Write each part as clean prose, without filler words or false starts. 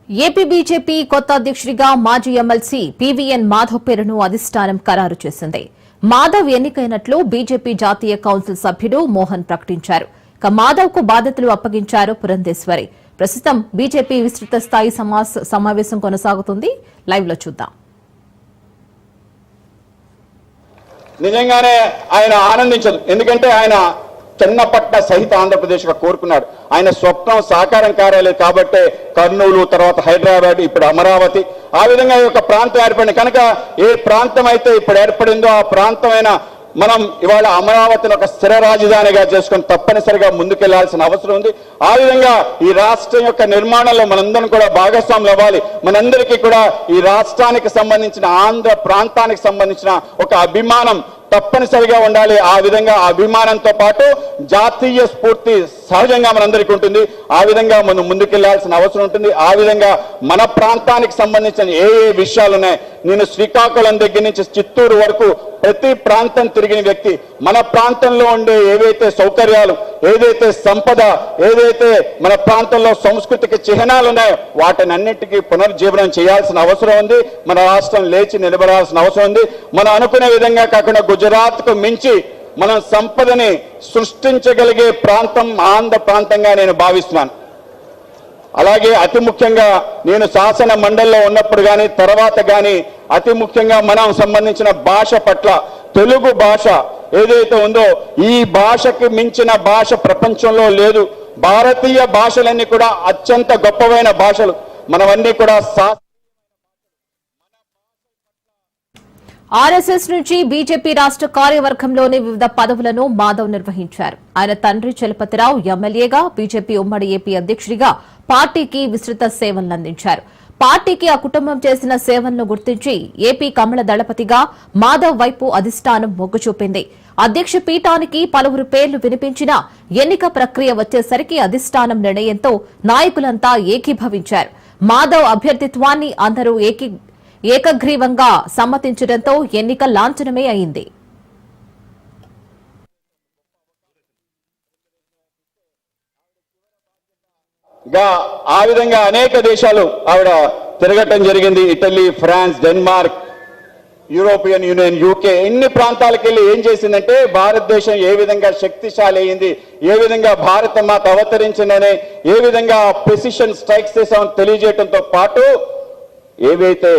AP BJP కొత్త అధ్యక్షుడిగా మాజీ ఎమ్మెల్సీ పీవీఎన్ మాధవ్ పేరును అధిష్టానం ఖరారు చేసింది. మాధవ్ ఎన్నికైనట్లు బీజేపీ జాతీయ కౌన్సిల్ సభ్యుడు మోహన్ ప్రకటించారు. ఇక మాధవ్ కు బాధ్యతలు అప్పగించారు పురంధేశ్వరి. ప్రస్తుతం బీజేపీ విస్తృత స్థాయి సమావేశం కొనసాగుతుంది. లైవ్ లో చూద్దాం. నిజంగానే ఆయన ఆనందించదు, ఎందుకంటే ఆయన చెన్నపట్న సహిత ఆంధ్రప్రదేశ్ గా కోరుకున్నాడు. ఆయన స్వప్నం సాకారం కారాలేదు కాబట్టి కర్నూలు, తర్వాత హైదరాబాద్, ఇప్పుడు అమరావతి, ఆ విధంగా ఈ యొక్క ప్రాంతం ఏర్పడింది. కనుక ఏ ప్రాంతం అయితే ఇప్పుడు ఏర్పడిందో ఆ ప్రాంతమైన మనం ఇవాళ అమరావతిని ఒక స్థిర రాజధానిగా చేసుకొని తప్పనిసరిగా ముందుకెళ్లాల్సిన అవసరం ఉంది. ఆ విధంగా ఈ రాష్ట్రం యొక్క నిర్మాణంలో మనందరం కూడా భాగస్వాములు అవ్వాలి. మనందరికీ కూడా ఈ రాష్ట్రానికి సంబంధించిన, ఆంధ్ర ప్రాంతానికి సంబంధించిన ఒక అభిమానం తప్పనిసరిగా ఉండాలి. ఆ విధంగా అభిమానంతో పాటు జాతీయ స్ఫూర్తి సహజంగా మనందరికీ ఉంటుంది. ఆ విధంగా మనం ముందుకెళ్లాల్సిన అవసరం ఉంటుంది. ఆ విధంగా మన ప్రాంతానికి సంబంధించిన ఏ విషయాలు ఉన్నాయి, నేను శ్రీకాకుళం దగ్గర నుంచి చిత్తూరు వరకు ప్రతి ప్రాంతం తిరిగిన వ్యక్తి. మన ప్రాంతంలో ఉండే ఏవైతే సౌకర్యాలు, ఏదైతే సంపద, ఏదైతే మన ప్రాంతంలో సాంస్కృతిక చిహ్నాలు ఉన్నాయో వాటినన్నిటికీ పునర్జీవనం చేయాల్సిన అవసరం ఉంది. మన రాష్ట్రం లేచి నిలబడాల్సిన అవసరం ఉంది. మనం అనుకునే విధంగా కాకుండా గుజరాత్కు మించి మనం సంపదని సృష్టించగలిగే ప్రాంతం ఆంధ్ర ప్రాంతంగా నేను భావిస్తున్నాను. అలాగే అతి ముఖ్యంగా నేను శాసన మండలిలో ఉన్నప్పుడు కానీ తర్వాత కానీ అతి ముఖ్యంగా మనం సంబంధించిన భాష పట్ల, తెలుగు భాష ఏదైతే ఉందో ఈ భాషకి మించిన భాష ప్రపంచంలో లేదు. భారతీయ భాషలన్నీ కూడా అత్యంత గొప్పవైన భాషలు. మనవన్నీ కూడా ఆర్ఎస్ఎస్ నుంచి బీజేపీ రాష్ట్ర కార్యవర్గంలోని వివిధ పదవులను మాధవ్ నిర్వహించారు. ఆయన తండ్రి చలపతిరావు ఎమ్మెల్యేగా, బీజేపీ ఉమ్మడి ఏపీ అధ్యక్షుడిగా పార్టీకి విస్తృత సేవలందించారు. పార్టీకి ఆ కుటుంబం చేసిన సేవలను గుర్తించి ఏపీ కమల దళపతిగా మాధవ్ వైపు అధిష్టానం మొగ్గు చూపింది. అధ్యక్ష పీఠానికి పలువురు పేర్లు వినిపించినా ఎన్నిక ప్రక్రియ వచ్చేసరికి అధిష్టానం నిర్ణయంతో నాయకులంతా ఏకీభవించారు. మాధవ్ అభ్యర్థిత్వాన్ని అందరూ ఏకగ్రీవంగా సమ్మతించడంతో ఎన్నిక లాంఛనమే అయింది. ఆ విధంగా అనేక దేశాలు ఆవిడ తిరగటం జరిగింది. Italy, France, Denmark, European Union, UK, ఇన్ని ప్రాంతాలకు వెళ్ళి ఏం చేసిందంటే భారతదేశం ఏ విధంగా శక్తిశాలి అయింది, ఏ విధంగా భారత మాత అవతరించిందనే, ఏ విధంగా ప్రెసిషన్ స్ట్రైక్స్ చేసామని తెలియజేయడంతో పాటు ఏవైతే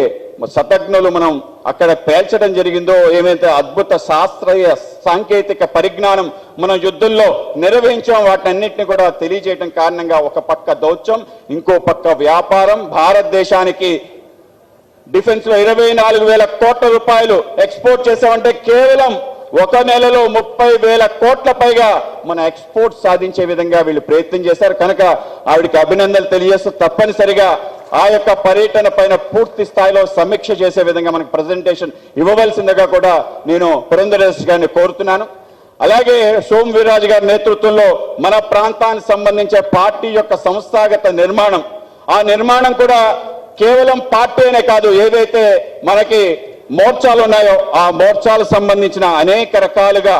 శతజ్ఞులు మనం అక్కడ పేల్చడం జరిగిందో, ఏమైతే అద్భుత శాస్త్రీయ సాంకేతిక పరిజ్ఞానం మనం యుద్ధంలో నిర్వహించాం, వాటన్నిటిని కూడా తెలియజేయడం కారణంగా ఒక పక్క దౌత్యం, ఇంకో పక్క వ్యాపారం. భారతదేశానికి డిఫెన్స్ లో 24,000 కోట్ల రూపాయలు ఎక్స్పోర్ట్ చేసామంటే కేవలం ఒక నెలలో 30,000 కోట్ల పైగా మన ఎక్స్పోర్ట్ సాధించే విధంగా వీళ్ళు ప్రయత్నం చేశారు. కనుక ఆవిడికి అభినందనలు తెలియజేస్తూ తప్పనిసరిగా ఆ యొక్క పర్యటన పైన పూర్తి స్థాయిలో సమీక్ష చేసే విధంగా మనకు ప్రెజెంటేషన్ ఇవ్వవలసిందిగా కూడా నేను పురంధరేశ్వరి గారిని కోరుతున్నాను. అలాగే సోమ్ వీర్రాజు గారి నేతృత్వంలో మన ప్రాంతానికి సంబంధించే పార్టీ యొక్క సంస్థాగత నిర్మాణం, ఆ నిర్మాణం కూడా కేవలం పార్టీ అనే కాదు, ఏదైతే మనకి మోర్చాలు ఉన్నాయో ఆ మోర్చాలకు సంబంధించిన అనేక రకాలుగా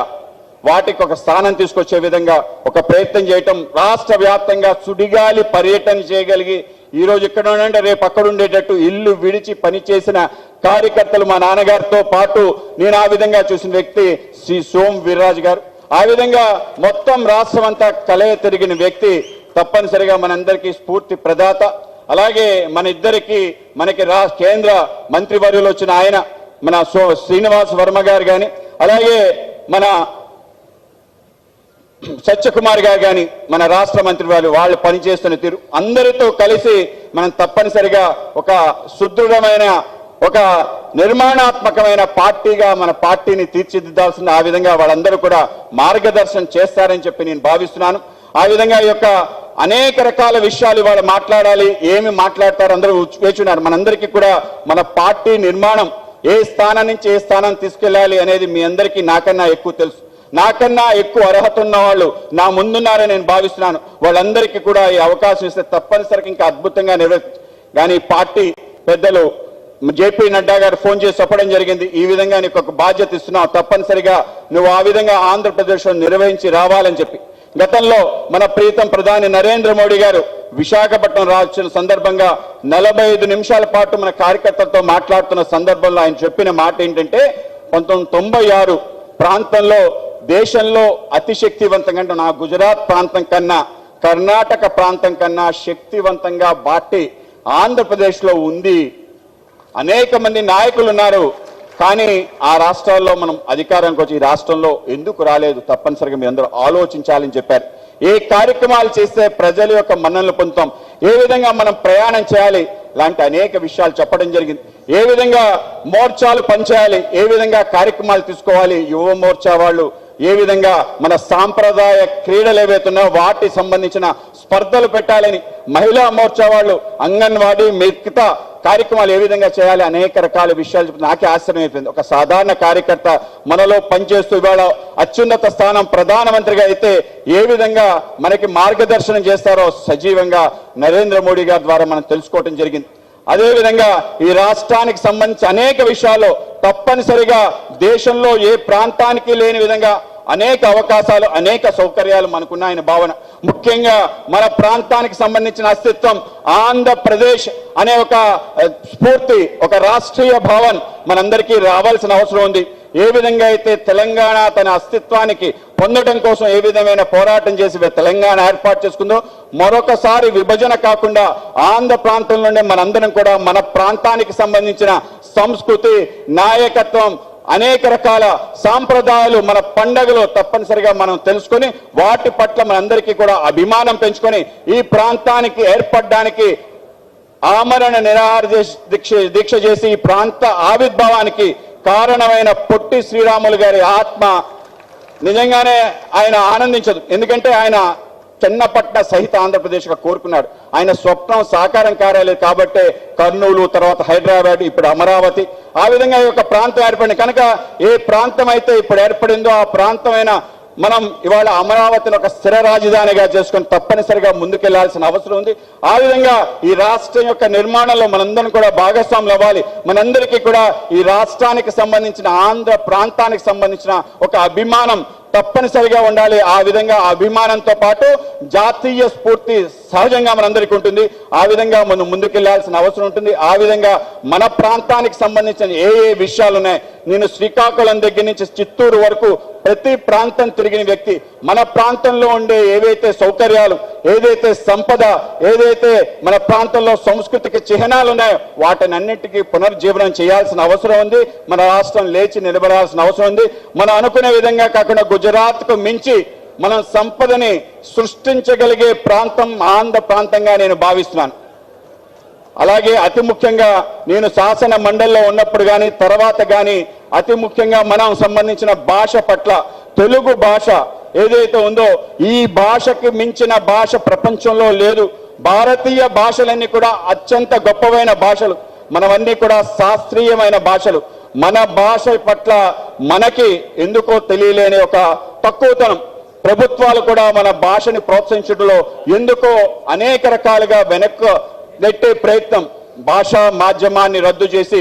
వాటికి ఒక స్థానం తీసుకొచ్చే విధంగా ఒక ప్రయత్నం చేయటం, రాష్ట్ర వ్యాప్తంగా సుడిగాలి పర్యటన చేయగలిగి ఈ రోజు ఇక్కడ ఉండే రేపు అక్కడ ఉండేటట్టు ఇల్లు విడిచి పనిచేసిన కార్యకర్తలు మా నాన్నగారితో పాటు నేను ఆ విధంగా చూసిన వ్యక్తి శ్రీ సోమ్ వీర్రాజు గారు. ఆ విధంగా మొత్తం రాష్ట్రం అంతా కలయ తిరిగిన వ్యక్తి, తప్పనిసరిగా మనందరికీ స్ఫూర్తి ప్రదాత. అలాగే మన ఇద్దరికి మనకి కేంద్ర మంత్రివర్యులు వచ్చిన ఆయన మన శ్రీనివాస్ వర్మ గారు కానీ, అలాగే మన సత్యకుమార్ గారు కానీ, మన రాష్ట్ర మంత్రి వాళ్ళు పనిచేస్తున్న తీరు, అందరితో కలిసి మనం తప్పనిసరిగా ఒక సుదృఢమైన, ఒక నిర్మాణాత్మకమైన పార్టీగా మన పార్టీని తీర్చిదిద్దాల్సిన, ఆ విధంగా వాళ్ళందరూ కూడా మార్గదర్శనం చేస్తారని చెప్పి నేను భావిస్తున్నాను. ఆ విధంగా ఈ యొక్క అనేక రకాల విషయాలు వాళ్ళు మాట్లాడాలి, ఏమి మాట్లాడతారు అందరూ వేచున్నారు. మనందరికీ కూడా మన పార్టీ నిర్మాణం ఏ స్థానం నుంచి ఏ స్థానం తీసుకెళ్ళాలి అనేది మీ అందరికీ నాకన్నా ఎక్కువ తెలుసు. నాకన్నా ఎక్కువ అర్హత ఉన్న వాళ్ళు నా ముందున్నారని నేను భావిస్తున్నాను. వాళ్ళందరికీ కూడా ఈ అవకాశం ఇస్తే తప్పనిసరిగా ఇంకా అద్భుతంగా కానీ పార్టీ పెద్దలు జేపీ నడ్డా గారు ఫోన్ చేసి చెప్పడం జరిగింది, ఈ విధంగా నీకు ఒక బాధ్యత ఇస్తున్నావు, తప్పనిసరిగా నువ్వు ఆ విధంగా ఆంధ్రప్రదేశ్లో నిర్వహించి రావాలని చెప్పి. గతంలో మన ప్రీతం ప్రధాని నరేంద్ర మోడీ గారు విశాఖపట్నం రాసిన సందర్భంగా 45 నిమిషాల పాటు మన కార్యకర్తలతో మాట్లాడుతున్న సందర్భంలో ఆయన చెప్పిన మాట ఏంటంటే 1996 ప్రాంతంలో దేశంలో అతి శక్తివంతంగా అంటే నా గుజరాత్ ప్రాంతం కన్నా కర్ణాటక ప్రాంతం కన్నా శక్తివంతంగా పార్టీ ఆంధ్రప్రదేశ్లో ఉంది. అనేక మంది నాయకులు ఉన్నారు, కానీ ఆ రాష్ట్రాల్లో మనం అధికారానికి వచ్చి ఈ రాష్ట్రంలో ఎందుకు రాలేదు తప్పనిసరిగా మీ అందరూ ఆలోచించాలని చెప్పారు. ఏ కార్యక్రమాలు చేస్తే ప్రజల యొక్క మన్ననలు పొందుతాం, ఏ విధంగా మనం ప్రయాణం చేయాలి, లాంటి అనేక విషయాలు చెప్పడం జరిగింది. ఏ విధంగా మోర్చాలు పనిచేయాలి, ఏ విధంగా కార్యక్రమాలు తీసుకోవాలి, యువ మోర్చా వాళ్ళు ఏ విధంగా మన సాంప్రదాయ క్రీడలు ఏవైతున్నాయో వాటికి సంబంధించిన స్పర్ధలు పెట్టాలని, మహిళా మోర్చా వాళ్ళు అంగన్వాడీ మిగతా కార్యక్రమాలు ఏ విధంగా చేయాలి, అనేక రకాల విషయాలు నాకే ఆశ్చర్యం అయిపోయింది. ఒక సాధారణ కార్యకర్త మనలో పనిచేస్తూ ఇవాళ అత్యున్నత స్థానం ప్రధానమంత్రిగా అయితే ఏ విధంగా మనకి మార్గదర్శనం చేస్తారో సజీవంగా నరేంద్ర మోడీ గారి ద్వారా మనం తెలుసుకోవడం జరిగింది. అదేవిధంగా ఈ రాష్ట్రానికి సంబంధించి అనేక విషయాల్లో తప్పనిసరిగా దేశంలో ఏ ప్రాంతానికి లేని విధంగా అనేక అవకాశాలు అనేక సౌకర్యాలు మనకున్నాయని భావన. ముఖ్యంగా మన ప్రాంతానికి సంబంధించిన అస్తిత్వం ఆంధ్రప్రదేశ్ అనే ఒక స్ఫూర్తి, ఒక రాష్ట్రీయ భావన మనందరికీ రావాల్సిన అవసరం ఉంది. ఏ విధంగా అయితే తెలంగాణ తన అస్తిత్వానికి పొందడం కోసం ఏ విధమైన పోరాటం చేసి తెలంగాణ ఏర్పాటు చేసుకుందో, మరొకసారి విభజన కాకుండా ఆంధ్ర ప్రాంతంలోనే మనందరం కూడా మన ప్రాంతానికి సంబంధించిన సంస్కృతి, నాయకత్వం, అనేక రకాల సాంప్రదాయాలు, మన పండగలు తప్పనిసరిగా మనం తెలుసుకొని వాటి పట్ల మనందరికీ కూడా అభిమానం పెంచుకొని ఈ ప్రాంతానికి ఏర్పడడానికి ఆమరణ నిరాహార దీక్ష చేసి ఈ ప్రాంత ఆవిర్భావానికి కారణమైన పొట్టి శ్రీరాములు గారి ఆత్మ నిజంగానే ఆయన ఆనందించదు. ఎందుకంటే ఆయన చెన్నపట్న సహిత ఆంధ్రప్రదేశ్గా కోరుకున్నాడు. ఆయన స్వప్నం సాకారం కారాలేదు కాబట్టే కర్నూలు, తర్వాత హైదరాబాద్, ఇప్పుడు అమరావతి, ఆ విధంగా ఈ యొక్క ప్రాంతం ఏర్పడింది. కనుక ఏ ప్రాంతం అయితే ఇప్పుడు ఏర్పడిందో ఆ ప్రాంతమైన మనం ఇవాళ అమరావతిని ఒక స్థిర రాజధానిగా చేసుకొని తప్పనిసరిగా ముందుకెళ్లాల్సిన అవసరం ఉంది. ఆ విధంగా ఈ రాష్ట్రం యొక్క నిర్మాణంలో మనందరం కూడా భాగస్వాములు అవ్వాలి. మనందరికీ కూడా ఈ రాష్ట్రానికి సంబంధించిన ఆంధ్ర ప్రాంతానికి సంబంధించిన ఒక అభిమానం తప్పనిసరిగా ఉండాలి. ఆ విధంగా అభిమానంతో పాటు జాతీయ స్ఫూర్తి సహజంగా మనందరికీ ఉంటుంది. ఆ విధంగా మనం ముందుకెళ్లాల్సిన అవసరం ఉంటుంది. ఆ విధంగా మన ప్రాంతానికి సంబంధించిన ఏ ఏ విషయాలు ఉన్నాయి, నేను శ్రీకాకుళం దగ్గర నుంచి చిత్తూరు వరకు ప్రతి ప్రాంతం తిరిగిన వ్యక్తి. మన ప్రాంతంలో ఉండే ఏవైతే సౌకర్యాలు, ఏదైతే సంపద, ఏదైతే మన ప్రాంతంలో సాంస్కృతిక చిహ్నాలు ఉన్నాయో వాటినన్నిటికీ పునర్జీవనం చేయాల్సిన అవసరం ఉంది. మన రాష్ట్రం లేచి నిలబడాల్సిన అవసరం ఉంది. మనం అనుకునే విధంగా కాకుండా గుజరాత్కు మించి మనం సంపదని సృష్టించగలిగే ప్రాంతం ఆంధ్ర ప్రాంతంగా నేను భావిస్తున్నాను. అలాగే అతి ముఖ్యంగా నేను శాసన మండలిలో ఉన్నప్పుడు కానీ తర్వాత కానీ అతి ముఖ్యంగా మనం సంబంధించిన భాష పట్ల, తెలుగు భాష ఏదైతే ఉందో ఈ భాషకి మించిన భాష ప్రపంచంలో లేదు. భారతీయ భాషలన్నీ కూడా అత్యంత గొప్పవైన భాషలు, మనవన్నీ కూడా శాస్త్రీయమైన భాషలు. మన భాష పట్ల మనకి ఎందుకో తెలియలేని ఒక తక్కువతనం, ప్రభుత్వాలు కూడా మన భాషని ప్రోత్సహించడంలో ఎందుకో అనేక రకాలుగా వెనక్కు నెట్టే ప్రయత్నం, భాషా మాధ్యమాన్ని రద్దు చేసి